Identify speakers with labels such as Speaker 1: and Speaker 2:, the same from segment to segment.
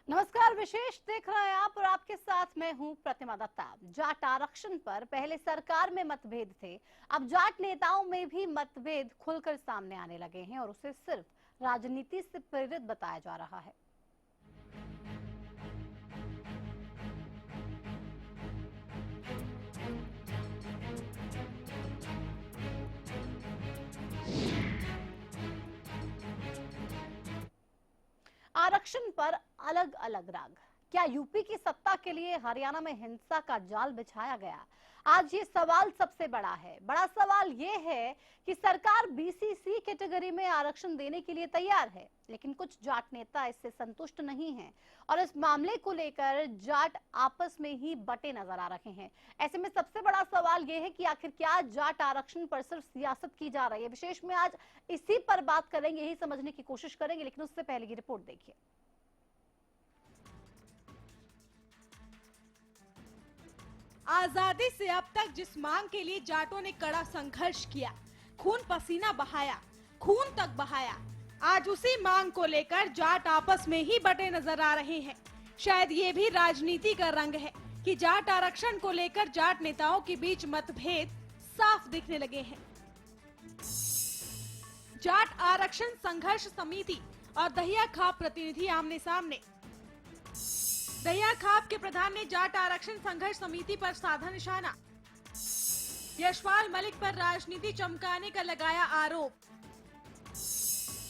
Speaker 1: नमस्कार, विशेष देख रहे हैं आप और आपके साथ मैं हूं प्रतिमा दत्ता। जाट आरक्षण पर पहले सरकार में मतभेद थे, अब जाट नेताओं में भी मतभेद खुलकर सामने आने लगे हैं और उसे सिर्फ राजनीति से प्रेरित बताया जा रहा है। आरक्षण पर अलग अलग राग। क्या यूपी की सत्ता के लिए हरियाणा में हिंसा का जाल बिछाया गया? आज ये सवाल सबसे बड़ा है। बड़ा सवाल ये है कि सरकार बीसीसी कैटेगरी में आरक्षण देने के लिए तैयार है, लेकिन कुछ जाट नेता इससे संतुष्ट नहीं हैं और इस मामले को लेकर जाट आपस में ही बटे नजर आ रहे हैं। ऐसे में सबसे बड़ा सवाल ये है कि आखिर क्या जाट आरक्षण पर सिर्फ सियासत की जा रही है? विशेष में आज इसी पर बात करेंगे, यही समझने की कोशिश करेंगे, लेकिन उससे पहले की रिपोर्ट देखिए।
Speaker 2: आजादी से अब तक जिस मांग के लिए जाटों ने कड़ा संघर्ष किया, खून पसीना बहाया, खून तक बहाया, आज उसी मांग को लेकर जाट आपस में ही बटे नजर आ रहे हैं। शायद ये भी राजनीति का रंग है कि जाट आरक्षण को लेकर जाट नेताओं के बीच मतभेद साफ दिखने लगे हैं। जाट आरक्षण संघर्ष समिति और दहिया खाप प्रतिनिधि आमने सामने। दहिया खाप के प्रधान ने जाट आरक्षण संघर्ष समिति पर साधा निशाना। यशपाल मलिक पर राजनीति चमकाने का लगाया आरोप।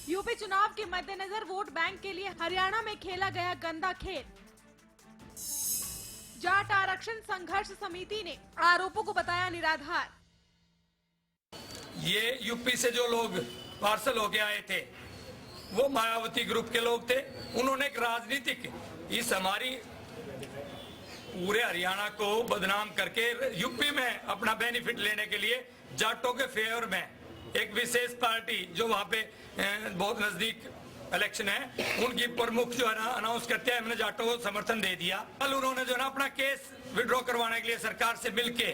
Speaker 2: यूपी चुनाव के मद्देनजर वोट बैंक के लिए हरियाणा में खेला गया गंदा खेल। जाट आरक्षण संघर्ष समिति ने आरोपों को बताया निराधार।
Speaker 3: ये यूपी से जो लोग पार्सल होके आए थे वो मायावती ग्रुप के लोग थे। उन्होंने एक राजनीतिक इस हमारी पूरे हरियाणा को बदनाम करके यूपी में अपना बेनिफिट लेने के लिए जाटों के फेवर में एक विशेष पार्टी जो वहां पे बहुत नजदीक इलेक्शन है, उनकी प्रमुख जो है ना अनाउंस करते हैं हमने जाटों को समर्थन दे दिया। कल उन्होंने जो है ना अपना केस विड्रॉ करवाने के लिए सरकार से मिलके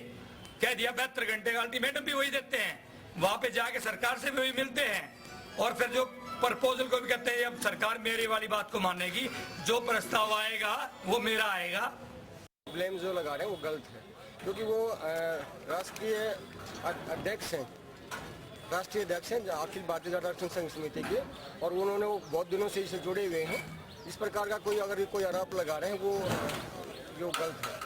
Speaker 3: कह दिया 72 घंटे का अल्टीमेटम भी वही देते हैं, वहां पे जाके सरकार से भी वही मिलते हैं और फिर जो प्रपोजल को भी कहते हैं अब सरकार मेरी वाली बात को मानेगी, जो प्रस्ताव आएगा वो मेरा आएगा।
Speaker 4: ब्लेम जो लगा रहे हैं वो गलत है, क्योंकि वो राष्ट्रीय अध्यक्ष हैं, अखिल भारतीय जाट आरक्षण संघ समिति के, और उन्होंने वो बहुत दिनों से इससे जुड़े हुए हैं। इस प्रकार का कोई आरोप लगा रहे हैं वो गलत है।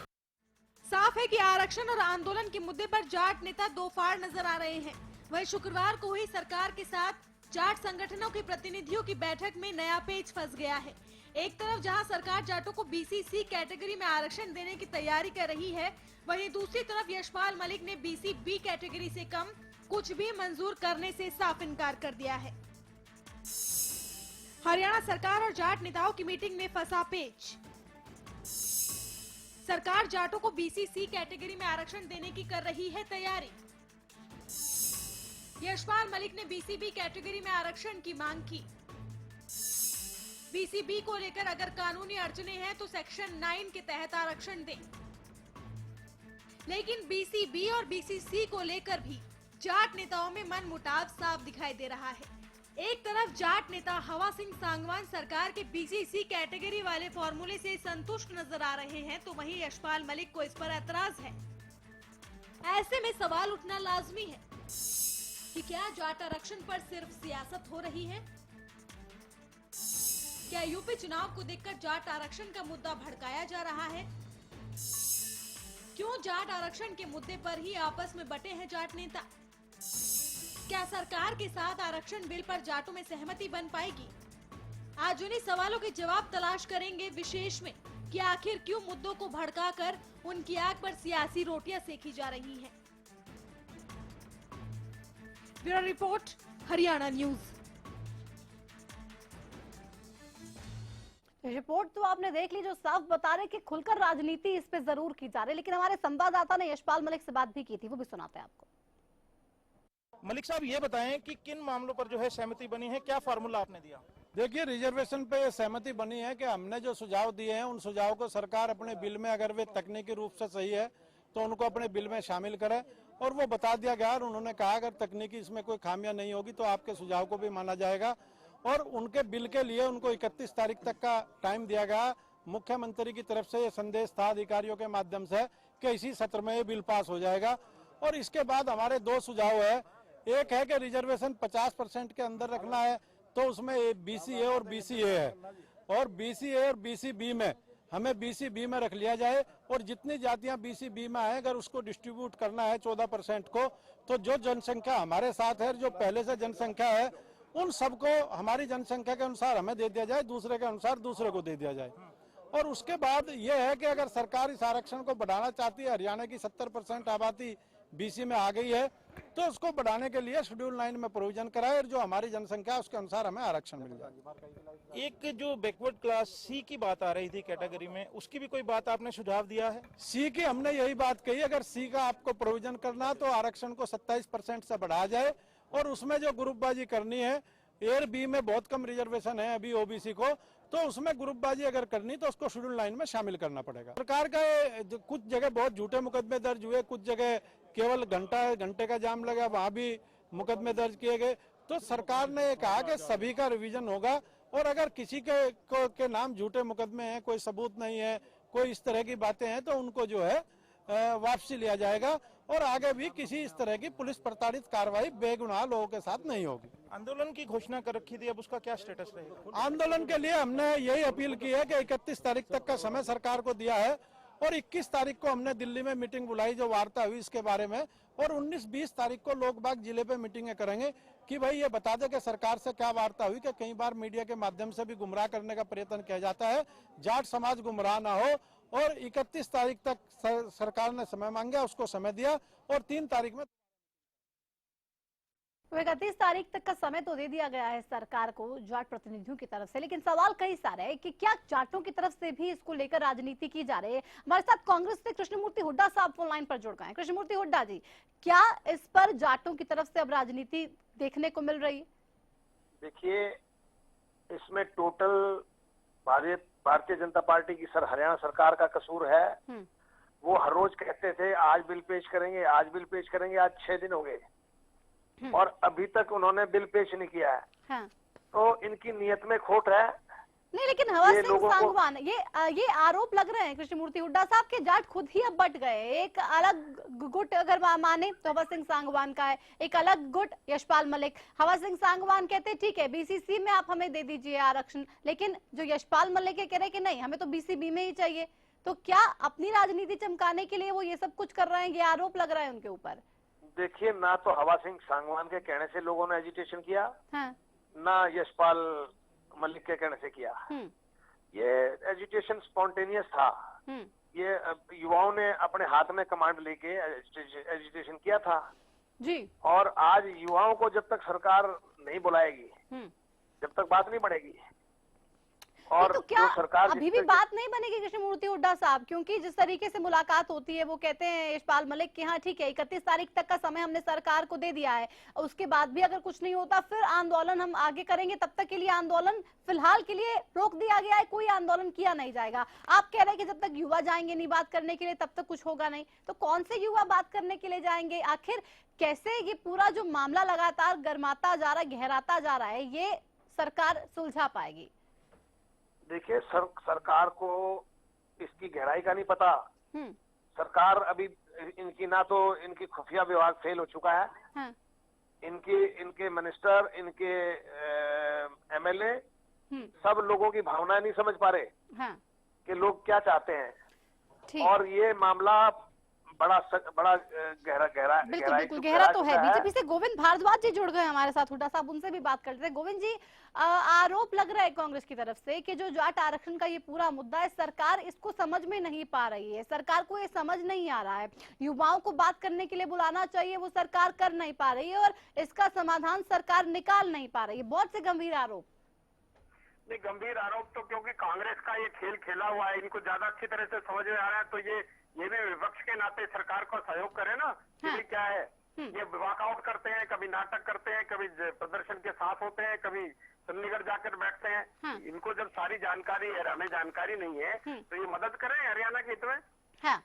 Speaker 2: साफ है कि आरक्षण और आंदोलन के मुद्दे पर जाट नेता दो फाड़ नजर आ रहे हैं। वहीं शुक्रवार को हुई सरकार के साथ जाट संगठनों के प्रतिनिधियों की बैठक में नया पेच फंस गया है। एक तरफ जहां सरकार जाटों को बीसीसी कैटेगरी में आरक्षण देने की तैयारी कर रही है, वहीं दूसरी तरफ यशपाल मलिक ने बीसी बी कैटेगरी से कम कुछ भी मंजूर करने से साफ इनकार कर दिया है। हरियाणा सरकार और जाट नेताओं की मीटिंग में फंसा पेच। सरकार जाटों को बीसीसी कैटेगरी में आरक्षण देने की कर रही है तैयारी। यशपाल मलिक ने बीसीबी कैटेगरी में आरक्षण की मांग की। बीसीबी को लेकर अगर कानूनी अड़चने हैं तो सेक्शन 9 के तहत आरक्षण दें। लेकिन बीसीबी और बीसीसी को लेकर भी जाट नेताओं में मनमुटाव साफ दिखाई दे रहा है। एक तरफ जाट नेता हवा सिंह सांगवान सरकार के बीसीसी कैटेगरी वाले फॉर्मूले से संतुष्ट नजर आ रहे हैं, तो वहीं यशपाल मलिक को इस पर ऐतराज है। ऐसे में सवाल उठना लाजमी है कि क्या जाट आरक्षण पर सिर्फ सियासत हो रही है? क्या यूपी चुनाव को देखकर जाट आरक्षण का मुद्दा भड़काया जा रहा है? क्यों जाट आरक्षण के मुद्दे पर ही आपस में बटे हैं जाट नेता? क्या सरकार के साथ आरक्षण बिल पर जाटों में सहमति बन पाएगी? आज उन्हीं सवालों के जवाब तलाश करेंगे विशेष में कि आखिर क्यों मुद्दों को भड़काकर उनकी आग पर सियासी रोटियां सेकी जा रही हैं। Bureau report, Haryana news.
Speaker 1: Report तो आपने देख ली, जो साफ बता रहे कि खुलकर राजनीति इस पे जरूर की जा रही है, लेकिन हमारे संवाददाता ने यशपाल मलिक से बात भी की थी, वो भी सुनाते हैं आपको।
Speaker 5: मलिक साहब, ये बताएं कि किन मामलों पर जो है सहमति बनी है, क्या फार्मूला आपने दिया? देखिए, रिजर्वेशन पे सहमति बनी है कि हमने जो सुझाव दिए हैं उन सुझाव को सरकार अपने बिल में, अगर वे तकनीकी रूप से सही है तो उनको अपने बिल में शामिल करे, और वो बता दिया गया और उन्होंने कहा अगर तकनीकी इसमें कोई खामियां नहीं होगी तो आपके सुझाव को भी माना जाएगा। और उनके बिल के लिए उनको 31 तारीख तक का टाइम दिया गया। मुख्यमंत्री की तरफ से ये संदेश था अधिकारियों के माध्यम से कि इसी सत्र में ये बिल पास हो जाएगा। और इसके बाद हमारे 2 सुझाव है। एक है कि रिजर्वेशन 50% के अंदर रखना है, तो उसमें BCA और BCA है, और BCA और BCB में हमें BCB में रख लिया जाए, और जितनी जातियां BCB में आए अगर उसको डिस्ट्रीब्यूट करना है 14% को, तो जो जनसंख्या हमारे साथ है, जो पहले से जनसंख्या है, उन सबको हमारी जनसंख्या के अनुसार हमें दे दिया जाए, दूसरे के अनुसार दूसरे को दे दिया जाए। और उसके बाद ये है कि अगर सरकार इस आरक्षण को बढ़ाना चाहती है, हरियाणा की 70% आबादी BC में आ गई है, तो उसको बढ़ाने के लिए शेड्यूल 9 में प्रोविजन कराए, और जो हमारी जनसंख्या है उसके अनुसार हमें आरक्षण मिल जाए।
Speaker 6: एक जो बैकवर्ड क्लास C की बात आ रही थी कैटेगरी में, उसकी भी कोई बात आपने सुझाव दिया है?
Speaker 5: C की हमने यही बात कही, अगर C का आपको प्रोविजन करना तो आरक्षण को 27% से बढ़ाया जाए, और उसमें जो ग्रुपबाजी करनी है, एयर B में बहुत कम रिजर्वेशन है अभी OBC को, तो उसमें ग्रुपबाजी अगर करनी तो उसको शेड्यूल 9 में शामिल करना पड़ेगा। सरकार का कुछ जगह बहुत झूठे मुकदमे दर्ज हुए, कुछ जगह केवल घंटे का जाम लगा, वहां भी मुकदमे दर्ज किए गए। तो सरकार ने कहा कि सभी का रिवीजन होगा, और अगर किसी के नाम झूठे मुकदमे हैं, कोई सबूत नहीं है, कोई इस तरह की बातें हैं, तो उनको जो है वापसी लिया जाएगा, और आगे भी किसी इस तरह की पुलिस प्रताड़ित कार्रवाई बेगुनाह लोगों के साथ नहीं होगी।
Speaker 6: आंदोलन की घोषणा कर रखी थी, अब उसका क्या स्टेटस रहेगा?
Speaker 5: आंदोलन के लिए हमने यही अपील की है कि 31 तारीख तक का समय सरकार को दिया है, और 21 तारीख को हमने दिल्ली में मीटिंग बुलाई, जो वार्ता हुई इसके बारे में, और 19-20 तारीख को लोग बाग जिले पे मीटिंगें करेंगे कि भाई ये बता दे कि सरकार से क्या वार्ता हुई, कि कई बार मीडिया के माध्यम से भी गुमराह करने का प्रयत्न किया जाता है, जाट समाज गुमराह ना हो। और 31 तारीख तक सरकार ने समय मांगा, उसको समय दिया, और 3 तारीख में
Speaker 1: 31 तारीख तक का समय तो दे दिया गया है सरकार को जाट प्रतिनिधियों की तरफ से, लेकिन सवाल कई सारे हैं कि क्या जाटों की तरफ से भी इसको लेकर राजनीति की जा रही है। हमारे साथ कांग्रेस से कृष्णमूर्ति हुड्डा साहब फोन लाइन पर जुड़ गए हैं। कृष्णमूर्ति हुड्डा जी, क्या इस पर जाटों की तरफ से अब राजनीति देखने को मिल रही है?
Speaker 7: देखिए, इसमें टोटल भारतीय जनता पार्टी की हरियाणा सरकार का कसूर है। वो हर रोज कहते थे आज बिल पेश करेंगे, आज बिल पेश करेंगे, आज 6 दिन हो गए और अभी तक उन्होंने बिल पेश नहीं किया है।
Speaker 1: हाँ।
Speaker 7: तो इनकी नीयत में खोट है।
Speaker 1: नहीं, लेकिन हवा सिंह सांगवान ये आरोप लग रहे हैं कृष्णमूर्ति हुड्डा साहब के जाट खुद ही अब बट गए। एक अलग गुट अगर माने तो हवा सिंह सांगवान का है, एक अलग गुट यशपाल मलिक। हवा सिंह सांगवान कहते हैं ठीक है BCC में आप हमें दे दीजिए आरक्षण, लेकिन जो यशपाल मलिक कह रहे हैं कि नहीं, हमें तो BCB में ही चाहिए। तो क्या अपनी राजनीति चमकाने के लिए वो ये सब कुछ कर रहे हैं? ये आरोप लग रहा है उनके ऊपर।
Speaker 7: देखिए, ना तो हवा सिंह सांगवान के कहने से लोगों ने एजिटेशन किया,
Speaker 1: हाँ।
Speaker 7: ना यशपाल मलिक के कहने से किया। ये एजुटेशन स्पॉन्टेनियस था। ये युवाओं ने अपने हाथ में कमांड लेके एजुटेशन किया था
Speaker 1: जी।
Speaker 7: और आज युवाओं को जब तक सरकार नहीं बुलाएगी, जब तक बात नहीं बढ़ेगी, और
Speaker 1: तो क्या
Speaker 7: सरकार
Speaker 1: अभी भी बात नहीं बनेगी कृष्णमूर्ति हुड्डा साहब? क्योंकि जिस तरीके से मुलाकात होती है, वो कहते हैं यशपाल मलिक कि हाँ ठीक है 31 तारीख तक का समय हमने सरकार को दे दिया है, उसके बाद भी अगर कुछ नहीं होता फिर आंदोलन हम आगे करेंगे। तब तक के लिए आंदोलन फिलहाल के लिए रोक दिया गया है, कोई आंदोलन किया नहीं जाएगा। आप कह रहे हैं कि जब तक युवा जाएंगे नहीं बात करने के लिए तब तक कुछ होगा नहीं। तो कौन से युवा बात करने के लिए जाएंगे? आखिर कैसे ये पूरा जो मामला लगातार गर्माता जा रहा है, गहराता जा रहा है, ये सरकार सुलझा पाएगी?
Speaker 7: देखिए, सरकार को इसकी गहराई का नहीं पता। सरकार अभी इनकी ना तो इनकी खुफिया विभाग फेल हो चुका है।
Speaker 1: हाँ।
Speaker 7: इनके मिनिस्टर, इनके MLA सब लोगों की भावनाएं नहीं समझ पा रहे।
Speaker 1: हाँ।
Speaker 7: कि लोग क्या चाहते हैं। और ये मामला बड़ा
Speaker 1: गहरा तो है। बीजेपी से गोविंद भारद्वाज जी जुड़ गए हमारे साथ, हुड्डा साहब उनसे भी बात करते हैं। गोविंद जी, आरोप लग रहा है कांग्रेस की तरफ से कि जो जाट आरक्षण का ये पूरा मुद्दा है, सरकार इसको समझ में नहीं पा रही है, सरकार को ये समझ नहीं आ रहा है। युवाओं को बात करने के लिए बुलाना चाहिए, वो सरकार कर नहीं पा रही है, और इसका समाधान सरकार निकाल नहीं पा रही है। बहुत से गंभीर आरोप।
Speaker 8: नहीं, गंभीर आरोप तो क्योंकि कांग्रेस का ये खेल खेला हुआ है, इनको ज्यादा अच्छी तरह से समझ में आ रहा है, तो ये भी विपक्ष के नाते सरकार को सहयोग करे ना। हाँ। क्या है ये वॉकआउट करते हैं, कभी नाटक करते हैं, कभी प्रदर्शन के साथ होते हैं, कभी चंडीगढ़ जाकर बैठते हैं।
Speaker 1: हाँ।
Speaker 8: इनको जब सारी जानकारी है, हमें जानकारी नहीं है, तो ये मदद करें हरियाणा के हित में।
Speaker 1: हाँ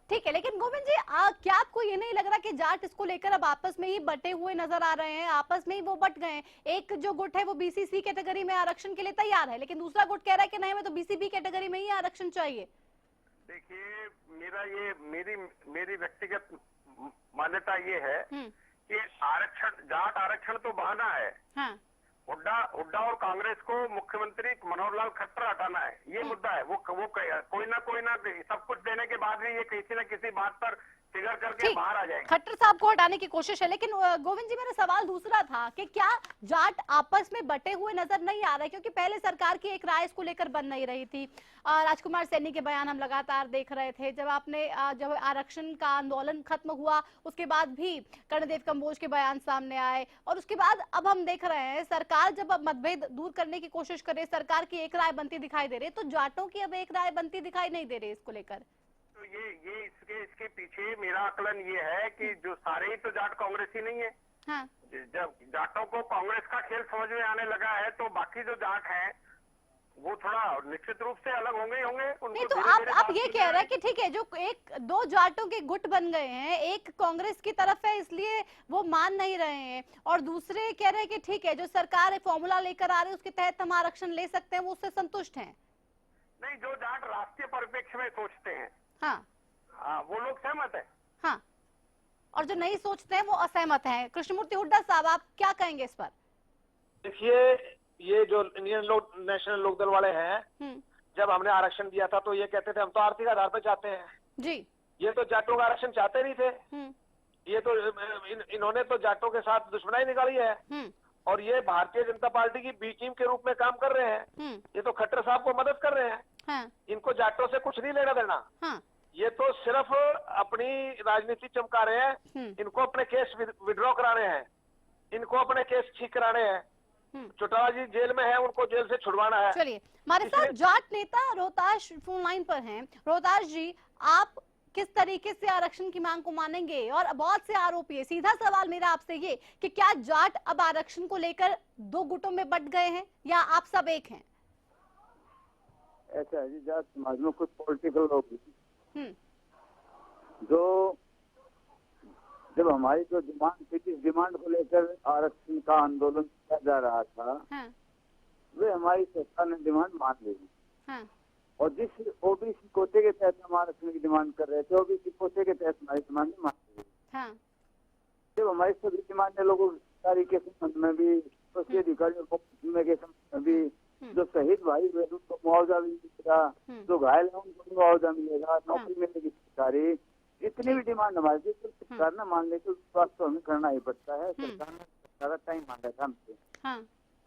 Speaker 1: ठीक है, लेकिन गोविंद जी क्या आपको ये नहीं लग रहा कि जाट इसको लेकर अब आपस में ही बटे हुए नजर आ रहे हैं, आपस में ही वो बट गए हैं? एक जो गुट है वो बीसीसी कैटेगरी में आरक्षण के लिए तैयार है, लेकिन दूसरा गुट कह रहा है कि नहीं हमें तो बीसीबी कैटेगरी में ही आरक्षण चाहिए।
Speaker 8: देखिए, मेरी व्यक्तिगत मान्यता ये है कि आरक्षण, जाट आरक्षण तो बहाना है।
Speaker 1: हाँ।
Speaker 8: हुड्डा और कांग्रेस को मुख्यमंत्री मनोहर लाल खट्टर हटाना है, ये मुद्दा है। वो कोई ना सब कुछ देने के बाद भी ये किसी न किसी बात पर फिगर करके बाहर आ जाएंगे।
Speaker 1: खट्टर साहब को हटाने की कोशिश है, लेकिन गोविंद जी मेरा सवाल दूसरा था कि क्या जाट आपस में बटे हुए नजर नहीं आ रहे? क्योंकि पहले सरकार की एक राय इसको लेकर बन नहीं रही थी। राजकुमार सैनी के बयान हम लगातार देख रहे थे। जब आरक्षण का आंदोलन खत्म हुआ उसके बाद भी कर्णदेव कंबोज के बयान सामने आए, और उसके बाद अब हम देख रहे हैं सरकार जब अब मतभेद दूर करने की कोशिश करे, सरकार की एक राय बनती दिखाई दे रही है, तो जाटों की अब एक राय बनती दिखाई नहीं दे रही इसको लेकर।
Speaker 8: तो ये इसके पीछे मेरा आकलन ये है कि जो सारे ही तो जाट कांग्रेसी नहीं है।
Speaker 1: हाँ।
Speaker 8: जब जाटों को कांग्रेस का खेल समझ में आने लगा है, तो बाकी जो जाट हैं वो थोड़ा निश्चित रूप से अलग होंगे ही होंगे।
Speaker 1: नहीं तो आप ये कह रहे हैं कि ठीक है, जो एक दो जाटों के गुट बन गए हैं, एक कांग्रेस की तरफ है इसलिए वो मान नहीं रहे हैं, और दूसरे कह रहे हैं कि ठीक है जो सरकार एक फॉर्मूला लेकर आ रही है उसके तहत हम आरक्षण ले सकते हैं, वो उससे संतुष्ट हैं।
Speaker 8: नहीं, जो जाट राष्ट्रीय परिप्रेक्ष्य में सोचते हैं,
Speaker 1: हाँ
Speaker 8: वो लोग सहमत है।
Speaker 1: हाँ, और जो नहीं सोचते हैं वो असहमत हैं। कृष्णमूर्ति हुड्डा साहब, आप क्या कहेंगे इस पर?
Speaker 9: देखिए, ये जो इंडियन नेशनल लोकदल वाले हैं, जब हमने आरक्षण दिया था तो ये कहते थे हम तो आर्थिक आधार पर चाहते हैं
Speaker 1: जी।
Speaker 9: ये तो जाटों का आरक्षण चाहते नहीं थे। ये तो इन्होंने तो जाटों के साथ दुश्मनाई निकाली है, और ये भारतीय जनता पार्टी की बी टीम के रूप में काम कर रहे हैं। ये तो खट्टर साहब को मदद कर रहे हैं।
Speaker 1: हाँ।
Speaker 9: इनको जाटों से कुछ नहीं लेना देना।
Speaker 1: हाँ।
Speaker 9: ये तो सिर्फ अपनी राजनीति चमका रहे हैं। इनको अपने केस विड्रॉ कराने हैं, इनको अपने केस ठीक कराने हैं। चौटाला जी जेल में है, उनको जेल से छुड़वाना है।
Speaker 1: चलिए, हमारे साथ जाट नेता रोहताश फोन लाइन पर हैं। रोहताश जी, आप किस तरीके से आरक्षण की मांग को मानेंगे? और बहुत से आरोपी है, सीधा सवाल मेरा आपसे ये कि क्या जाट अब आरक्षण को लेकर दो गुटों में बंट गए हैं या आप सब एक हैं?
Speaker 10: ऐसा है जी, जाट समाज में कुछ पॉलिटिकल लोग जो जब हमारी जो डिमांड थी, इस डिमांड को लेकर आरक्षण का आंदोलन किया जा रहा था, वे हमारी सरकार ने डिमांड मान ली। और जिस ओबीसी कोटे के तहत हम आरक्षण की डिमांड कर रहे थे, ओबीसी कोटे के तहत हमारी डिमांड मान ली। जब हमारी सभी डिमांड लोगों तरीके से संबंध में भी, कृषि अधिकारियों को के संबंध में भी, जो शहीद भाई हुए उनको मुआवजा भी मिलेगा, जो घायल है उनको मुआवजा मिलेगा, नौकरी मिलेगी सरकारी, जितनी भी डिमांड हमारी थी तो सरकार ने मान ली। तो विश्वास तो हमें करना ही पड़ता है। सरकार ने सारा टाइम मांगा था हमसे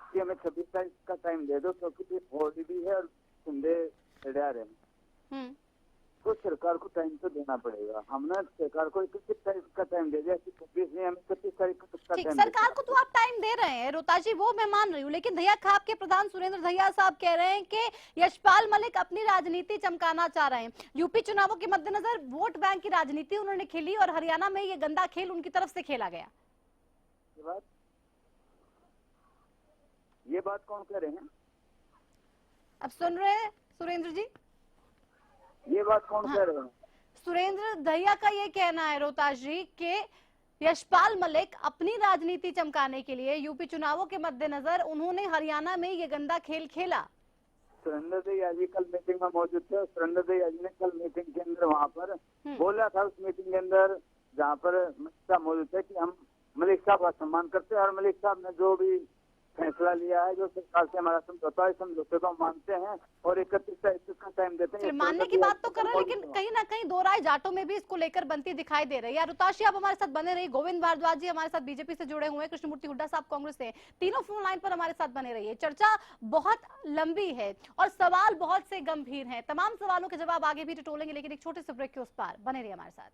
Speaker 10: कि हमें 26 तारीख का टाइम दे दो, क्योंकि होली भी है और संडे चढ़ा रहे हैं, तो सरकार को टाइम तो देना पड़ेगा। हमने सरकार को 21 तारीख का टाइम दे दिया, 26 नहीं, हमें 25 तारीख का टाइम।
Speaker 1: सरकार को तो आप टाइम दे रहे हैं रोहताश जी, वो मैं मान रही हूँ, लेकिन दहिया खाप के प्रधान सुरेंद्र दहिया साहब कह रहे हैं कि यशपाल मलिक अपनी राजनीति चमकाना चाह रहे हैं। यूपी चुनावों के मद्देनजर वोट बैंक की राजनीति उन्होंने खेली, और हरियाणा में ये गंदा खेल उनकी तरफ से खेला गया।
Speaker 10: ये बात कौन कह रहे हैं?
Speaker 1: अब सुन रहे हैं सुरेंद्र जी?
Speaker 10: ये बात कौन कह रहे हैं?
Speaker 1: सुरेंद्र दहिया का ये कहना है रोहताश जी कि यशपाल मलिक अपनी राजनीति चमकाने के लिए यूपी चुनावों के मद्देनजर उन्होंने हरियाणा में ये गंदा खेल खेला।
Speaker 10: सुरेंद्र दहिया जी कल मीटिंग में मौजूद थे। सुरेंद्र दहिया जी ने कल मीटिंग के अंदर वहाँ पर बोला था, उस मीटिंग के अंदर जहाँ पर मलिक साहब मौजूद थे, कि हम मलिक साहब का सम्मान करते हैं और मलिक साहब ने जो भी फैसला लिया है, जो सरकार से हमारा समझौता है, समझौते को मानते हैं और 31 तारीख का टाइम देते हैं।
Speaker 1: मानने की बात तो कर रहे हैं, लेकिन कहीं ना कहीं दो राय जाटों में भी इसको लेकर बनती दिखाई दे रही है। रोहताश जी, आप हमारे साथ बने रहिए। गोविंद भारद्वाज जी हमारे साथ बीजेपी से जुड़े हुए हैं, कृष्णमूर्ति हुड्डा साहब कांग्रेस से, तीनों फोन लाइन पर हमारे साथ बने रहिए। चर्चा बहुत लंबी है और सवाल बहुत से गंभीर है। तमाम सवालों के जवाब आगे भी टटोलेंगे, लेकिन एक छोटे से ब्रेक के उस पार बने रहिए हमारे साथ।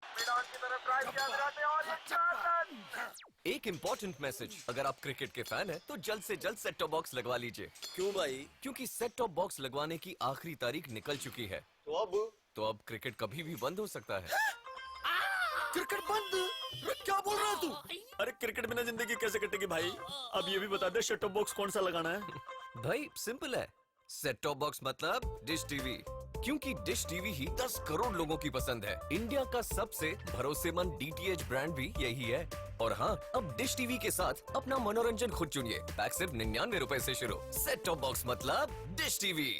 Speaker 8: मैदान की तरफ ड्राइव किया और
Speaker 11: एक इम्पोर्टेंट मैसेज, अगर आप क्रिकेट के फैन हैं तो जल्द से जल्द सेट टॉप बॉक्स लगवा लीजिए।
Speaker 12: क्यों भाई?
Speaker 11: क्योंकि सेट टॉप बॉक्स लगवाने की आखिरी तारीख निकल चुकी है।
Speaker 12: तो
Speaker 11: अब क्रिकेट कभी भी बंद हो सकता है।
Speaker 12: क्रिकेट बंद? क्या बोल रहा है तू? अरे क्रिकेट बिना जिंदगी कैसे कटेगी भाई? अब ये भी बता दे सेट टॉप बॉक्स कौन सा लगाना है?
Speaker 11: भाई सिंपल है, सेट टॉप बॉक्स मतलब डिश टीवी, क्योंकि डिश टीवी ही 10 करोड़ लोगों की पसंद है। इंडिया का सबसे भरोसेमंद डीटीएच ब्रांड भी यही है। और हाँ, अब डिश टीवी के साथ अपना मनोरंजन खुद चुनिए। पैक सिर्फ 99 रुपए से शुरू। सेट टॉप बॉक्स मतलब डिश टीवी।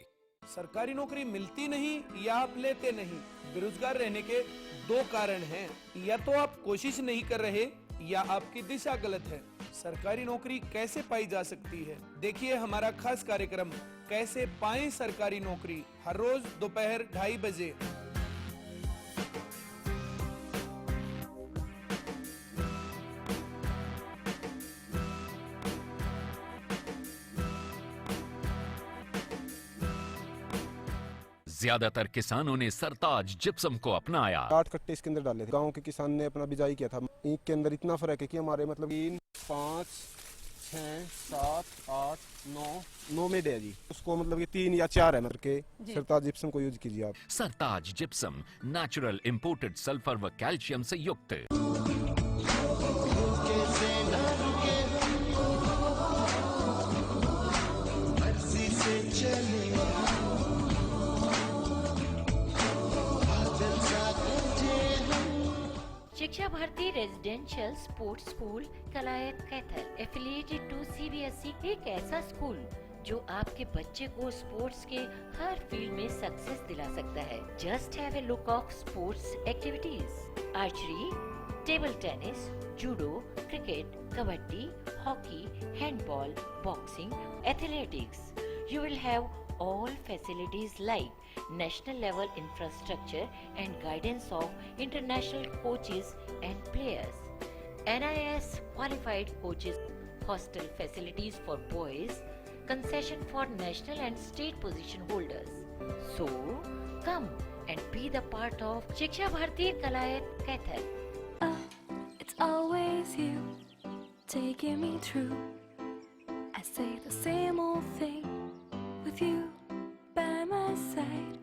Speaker 13: सरकारी नौकरी मिलती नहीं या आप लेते नहीं, बेरोजगार रहने के 2 कारण हैं। या तो आप कोशिश नहीं कर रहे या आपकी दिशा गलत है। सरकारी नौकरी कैसे पाई जा सकती है, देखिए हमारा खास कार्यक्रम कैसे पाएं सरकारी नौकरी, हर रोज दोपहर 2:30 बजे।
Speaker 14: ज्यादातर किसानों ने सरताज जिप्सम को अपनाया।
Speaker 15: 8 कट्टे इसके अंदर डाले थे। गांव के किसान ने अपना बिजाई किया था। ईंट के अंदर इतना फर्क है कि हमारे मतलब 3, 5, 6, 7, 8, 9 में डे जी। उसको मतलब कि 3 या 4 है मतलब के सरताज जिप्सम को यूज कीजिए आप।
Speaker 14: Sartaj gypsum natural imported sulphur व कैल्शियम से युक्त।
Speaker 16: Shiksha Bharati residential sports school Kalayat Kaithal affiliated to CBSE एक ऐसा स्कूल जो आपके बच्चे को स्पोर्ट्स के हर फील्ड में सक्सेस दिला सकता है। Just have a look of sports activities, archery, table tennis, judo, cricket, kabaddi, hockey, handball, boxing, athletics. You will have all facilities like national level infrastructure and guidance of international coaches and players. NIS qualified coaches, hostel facilities for boys, concession for national and state position holders. So, come and be the part of Shiksha Bharati Kalayat Kaithal.
Speaker 17: It's always you taking me through. I say the same old thing with you by my side.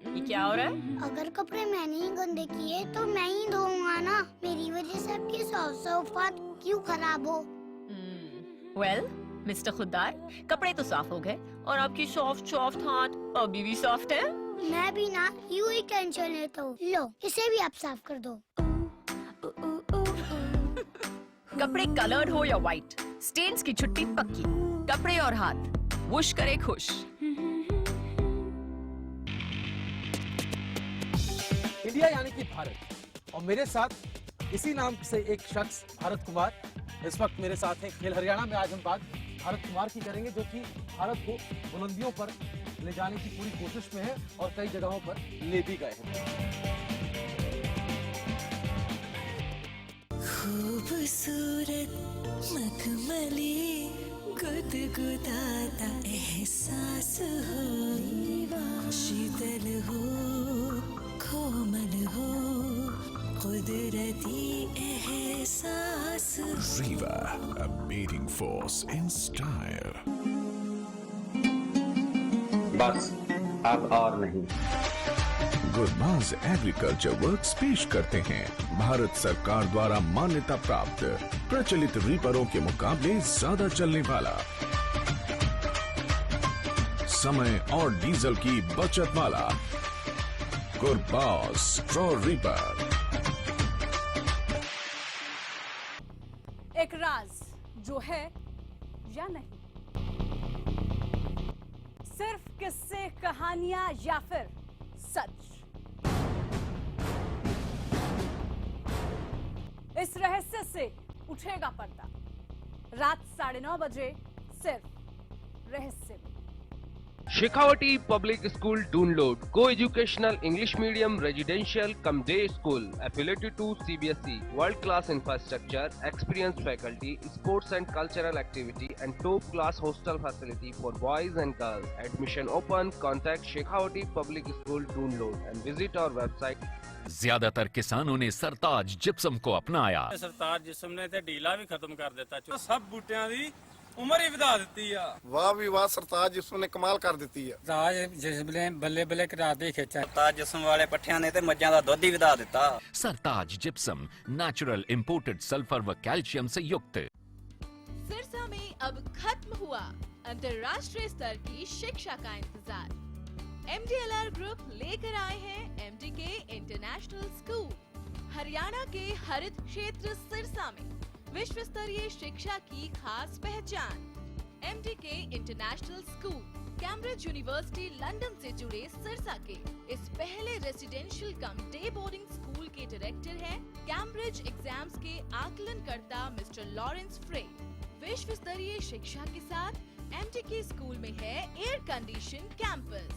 Speaker 18: ये क्या हो रहा है?
Speaker 19: अगर कपड़े मैंने ही गंदे किए तो मैं ही धोऊंगा ना। मेरी वजह से आपके सोफा क्यों खराब हो?
Speaker 18: वेल, मिस्टर खुद्दार, कपड़े तो साफ हो गए और आपकी सॉफ्ट हाथ अभी भी सॉफ्ट है।
Speaker 19: मैं भी ना यूं ही टेंशन लेता हूँ। लो, इसे भी आप साफ कर दो।
Speaker 18: कपड़े कलर्ड हो या व्हाइट, स्टेन्स की छुट्टी पक्की। कपड़े और हाथ वुश करे खुश।
Speaker 20: इंडिया यानी कि भारत, और मेरे साथ इसी नाम से एक शख्स भारत कुमार इस वक्त मेरे साथ हैं। खेल हरियाणा में आज हम बात भारत कुमार की करेंगे, जो कि भारत को बुलंदियों पर ले जाने की पूरी कोशिश में है और कई जगहों पर ले भी गए हैं।
Speaker 17: खूबसूरत मखमली गुदगुदाता एहसास हो, शीतल हो, कोमल हो, कुदरती एहसास।
Speaker 21: Riva, a beating force in style.
Speaker 22: बस अब और नहीं।
Speaker 21: गुरबाज एग्रीकल्चर वर्क्स पेश करते हैं भारत सरकार द्वारा मान्यता प्राप्त प्रचलित रीपरों के मुकाबले ज्यादा चलने वाला, समय और डीजल की बचत वाला गुरबाज स्ट्रॉ रीपर।
Speaker 23: एक राज जो है या नहीं, सिर्फ किस्से, कहानियां या फिर सच, इस रहस्य से उठेगा पर्दा। रात 9:30 बजे सिर्फ रहस्य में।
Speaker 24: Shekhawati Public School Dundlod, co-educational English medium residential cum day school affiliated to CBSE, world class infrastructure, experienced faculty, sports and cultural activity and top class hostel facility for boys and girls. Admission open. Contact Shekhawati Public School Doonload and visit our website
Speaker 14: ज्यादातर किसानों ने सरताज gypsum को अपनाया।
Speaker 2: सरताज gypsum ने ते ढीला भी खत्म कर देता, सब बूटियां दी उम्र ही ਵਧਾ ਦਿੱਤੀ ਆ।
Speaker 3: ਵਾਹ ਵੀ ਵਾਹ, ਸਰਤਾਜ ਜਿਸਮ ਨੇ ਕਮਾਲ ਕਰ ਦਿੱਤੀ ਆ।
Speaker 2: ਸਰਤਾਜ ਜਿਸਮ ਨੇ ਬੱਲੇ ਬੱਲੇ ਕਰਾ ਦੇ ਖੇਚਾ। ਸਰਤਾਜ ਜਿਸਮ ਵਾਲੇ ਪੱਠਿਆਂ ਨੇ ਤੇ ਮੱਝਾਂ ਦਾ ਦੁੱਧ ਹੀ ਵਧਾ ਦਿੱਤਾ।
Speaker 14: सरताज जिप्सम नेचुरल इंपोर्टेड सल्फर व कैल्शियम से युक्त।
Speaker 4: सिरसा में अब खत्म हुआ अंतर्राष्ट्रीय स्तर की शिक्षा का इंतजार। MDLR ग्रुप लेकर आए हैं MDK इंटरनेशनल स्कूल। हरियाणा के हरित क्षेत्र सिरसा में विश्व स्तरीय शिक्षा की खास पहचान। MDK international school Cambridge university London से जुड़े सिरसा के इस पहले रेसिडेंशियल कम डे बोर्डिंग स्कूल के डायरेक्टर हैं कैम्ब्रिज एग्जाम्स के आकलनकर्ता मिस्टर लॉरेंस फ्रे। विश्व स्तरीय शिक्षा के साथ MDK स्कूल में है एयर कंडीशन कैंपस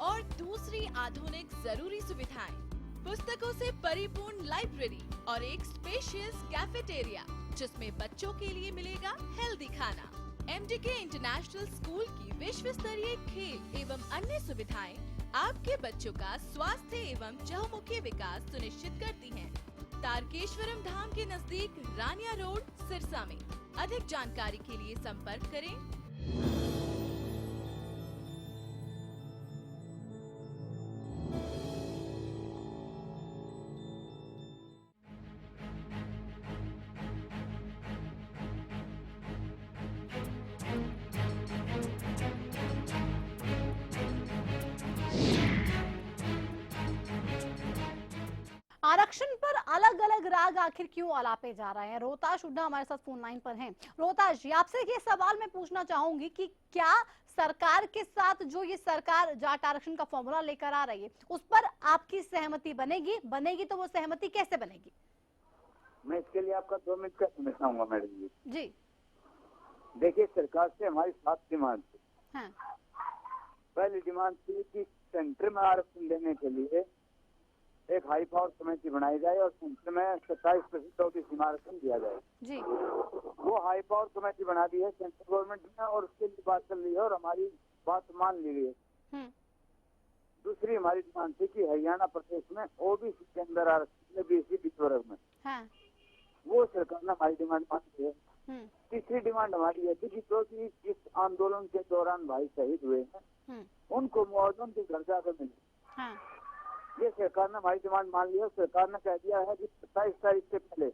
Speaker 4: और दूसरी आधुनिक जरूरी सुविधाएं, पुस्तकों से परिपूर्ण लाइब्रेरी और एक स्पेशियस कैफेटेरिया जिसमें बच्चों के लिए मिलेगा हेल्दी खाना। MDK इंटरनेशनल स्कूल की विश्व स्तरीय खेल एवं अन्य सुविधाएं आपके बच्चों का स्वास्थ्य एवं चहुमुखी विकास सुनिश्चित करती हैं। तारकेश्वरम धाम के नजदीक रानिया रोड सिरसा में। अधिक जानकारी के लिए संपर्क करें।
Speaker 1: आरक्षण पर अलग अलग राग आखिर क्यों अलापे जा रहे हैं? रोहताश हुड्डा हमारे साथ फोन लाइन पर हैं। रोहताश जी, आपसे ये सवाल मैं पूछना चाहूंगी कि क्या सरकार के साथ जो ये सरकार जाट आरक्षण का फॉर्मूला लेकर आ रही है उस पर आपकी सहमति बनेगी तो वो सहमति कैसे बनेगी?
Speaker 10: मैं इसके लिए आपका 2 मिनट का समय चाहूंगा मैडम जी।
Speaker 1: जी
Speaker 10: देखिए, सरकार से हमारी 7 डिमांड थी।
Speaker 1: हाँ।
Speaker 10: पहली डिमांड थी कि सेंटर में आरक्षण देने के लिए एक हाई पावर कमेटी बनाई जाए और सेंटर में 27% सीमा आरक्षण दिया जाए।
Speaker 1: जी।
Speaker 10: वो हाई पावर कमेटी बना दी है सेंट्रल गवर्नमेंट ने और उसके लिए बात चल रही है और हमारी बात मान ली गई है। दूसरी हमारी डिमांड थी कि हरियाणा प्रदेश में ओबीसी के अंदर आरक्षण BC वर्ग में,
Speaker 1: हाँ।
Speaker 10: वो सरकार ने हमारी डिमांड मान ली है। तीसरी डिमांड हमारी है कि जो कि इस आंदोलन के दौरान भाई शहीद हुए हैं उनको मुआवजा उनके घर जाकर मिले।
Speaker 1: हाँ।
Speaker 10: ये सरकार ने हमारी डिमांड मान ली है। सरकार ने कह दिया है कि 27 तारीख से पहले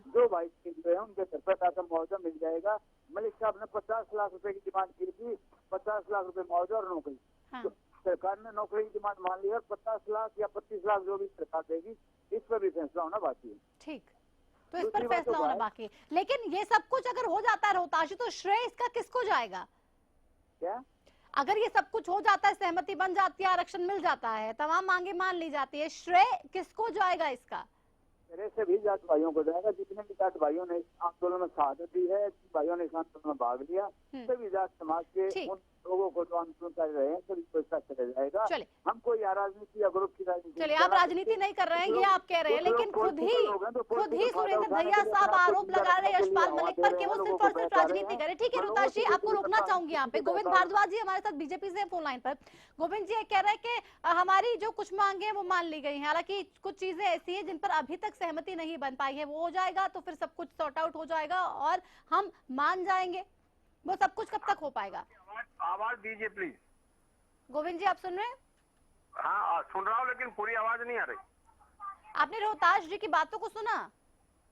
Speaker 10: जो भाई शहीद हुए हैं उनके घर पर जाकर मुआवजा मिल जाएगा। मलिक साहब ने 50 लाख रुपए की डिमांड की थी, 50 लाख रुपए मुआवजा और नौकरी। तो सरकार ने नौकरी की डिमांड मान ली है। 50 लाख या 25 लाख जो भी सरकार देगी इस पर भी फैसला होना बाकी है।
Speaker 1: ठीक, तो इस पर फैसला होना बाकी है। लेकिन ये सब कुछ अगर हो जाता है रोहताशी तो श्रेय इसका किसको जाएगा?
Speaker 10: क्या
Speaker 1: अगर ये सब कुछ हो जाता है, सहमति बन जाती है, आरक्षण मिल जाता है, तमाम मांगे मान ली जाती है, श्रेय किसको जाएगा इसका?
Speaker 10: मेरे से भी जाट भाइयों को जाएगा। जितने भी जाट भाइयों ने इस आंदोलन में शहादत दी है, भाइयों ने इस आंदोलन में भाग लिया, सभी जाट समाज के उन लोगों को जो आंदोलन कर रहे हैं सभी को इसका चला जाएगा। हम कोई राजनीति या ग्रुप की राजनीति।
Speaker 1: चलिए, आप राजनीति नहीं कर रहे हैं ये आप कह रहे हैं, लेकिन खुद ही सुरेंद्र भैया साहब आरोप लगा रहे हैं यशपाल मलिक पर कि वो सिर्फ और सिर्फ राजनीति करे। ठीक है रोहताश जी, आपको रोकना चाहूंगी यहाँ पे। गोविंद भारद्वाज जी हमारे साथ बीजेपी से फोन लाइन पर। गोविंद जी कह रहे हैं कि हमारी जो कुछ मांगे हैं वो मान ली गई हैं, हालांकि कुछ चीजें ऐसी हैं जिन पर अभी तक सहमति नहीं बन पाई है। वो हो जाएगा तो फिर सब कुछ सॉर्ट आउट हो जाएगा और हम मान जाएंगे। वो सब कुछ कब तक हो पाएगा?
Speaker 8: आवाज दीजिए प्लीज।
Speaker 1: गोविंद जी आप सुन रहे हैं?
Speaker 8: हाँ सुन रहा हूँ, लेकिन पूरी आवाज नहीं आ रही।
Speaker 1: आपने रोहताश जी की बातों को सुना?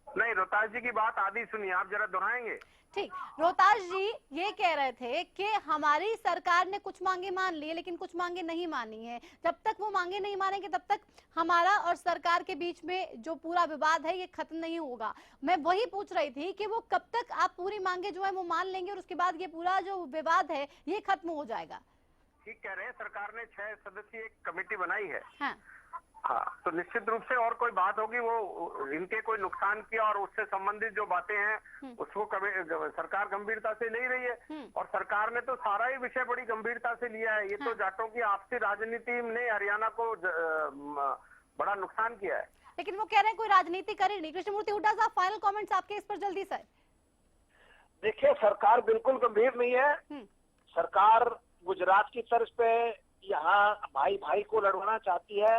Speaker 8: नहीं, रोहताश जी की बात आधी सुनी, आप जरा दोहराएंगे।
Speaker 1: ठीक, रोहताश जी ये कह रहे थे कि हमारी सरकार ने कुछ मांगे मान ली लेकिन कुछ मांगे नहीं मानी है। जब तक वो मांगे नहीं मानेंगे तब तक हमारा और सरकार के बीच में जो पूरा विवाद है ये खत्म नहीं होगा। मैं वही पूछ रही थी कि वो कब तक आप पूरी मांगे जो है वो मान लेंगे और उसके बाद ये पूरा जो विवाद है ये खत्म हो जाएगा?
Speaker 8: ठीक कह रहे हैं, सरकार ने 6 सदस्यीय एक कमेटी बनाई है।
Speaker 1: हाँ,
Speaker 8: तो निश्चित रूप से और कोई बात होगी वो इनके कोई नुकसान किया और उससे संबंधित जो बातें हैं उसको सरकार गंभीरता से ले रही है और सरकार ने तो सारा ही विषय बड़ी गंभीरता से लिया है। ये तो जाटों की आपसी राजनीति ने हरियाणा को बड़ा नुकसान किया है।
Speaker 1: लेकिन वो कह रहे हैं कोई राजनीति करे नहीं। कृष्णमूर्ति हुड्डा साहब, फाइनल कमेंट्स आपके इस पर जल्दी से।
Speaker 7: देखिए, सरकार बिल्कुल गंभीर नहीं है। सरकार गुजरात की तर्ज पे यहाँ भाई भाई को लड़वाना चाहती है।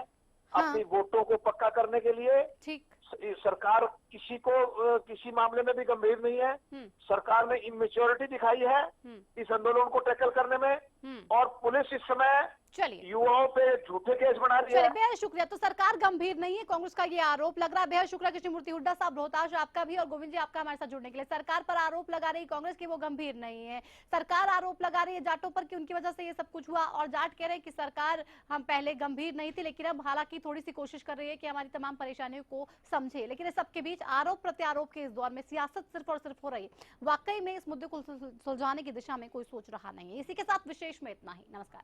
Speaker 7: अपनी वोटों को पक्का करने के लिए।
Speaker 1: ठीक,
Speaker 7: सरकार किसी को किसी मामले में भी गंभीर नहीं है। सरकार ने इमेच्योरिटी दिखाई है इस आंदोलन को टैकल करने में, और पुलिस इस समय
Speaker 1: चलिए
Speaker 7: युवाओं पे झूठे केस बना रही है।
Speaker 1: बेहद शुक्रिया। तो सरकार गंभीर नहीं है, कांग्रेस का ये आरोप लग रहा है। बेहद शुक्रिया कृष्णमूर्ति हुड्डा साहब, रोहताश आपका भी, और गोविंद जी आपका हमारे साथ जुड़ने के लिए। सरकार पर आरोप लगा रही कांग्रेस की वो गंभीर नहीं है। सरकार आरोप लगा रही है जाटों पर कि उनकी वजह से ये सब कुछ हुआ, और जाट कह रहे हैं कि सरकार हम पहले गंभीर नहीं थी, लेकिन अब हालांकि थोड़ी सी कोशिश कर रही है कि हमारी तमाम परेशानियों को समझे। लेकिन इस सबके बीच आरोप प्रत्यारोप के इस दौर में सियासत सिर्फ और सिर्फ हो रही है। वाकई में इस मुद्दे को सुलझाने की दिशा में कोई सोच रहा नहीं है। इसी के साथ विशेष में इतना ही। नमस्कार।